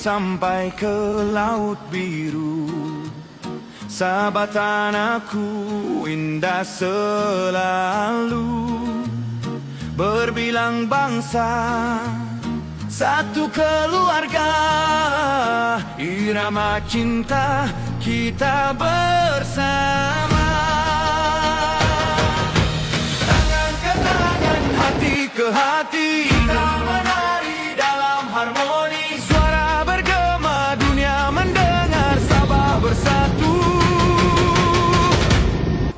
sampai ke laut biru. Sabah tanahku indah selalu, berbilang bangsa, satu keluarga, irama cinta kita bersama. Tangan ke tangan, hati ke hati, kita menari dalam harmoni. Suara bergema, dunia mendengar, Sabah bersatu.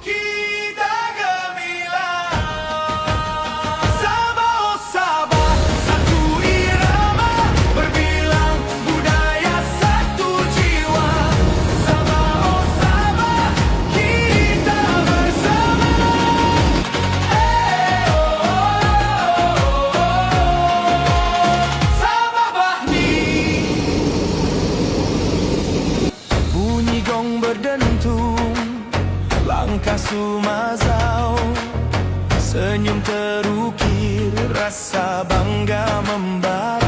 Kita gemilang, Sabah oh Sabah, satu irama, berbilang budaya, satu jiwa. Sabah oh Sabah, kita bersama. Sabah Bahni. Bunyi gong berdentum, langkah Sumazau, senyum terukir, rasa bangga membara.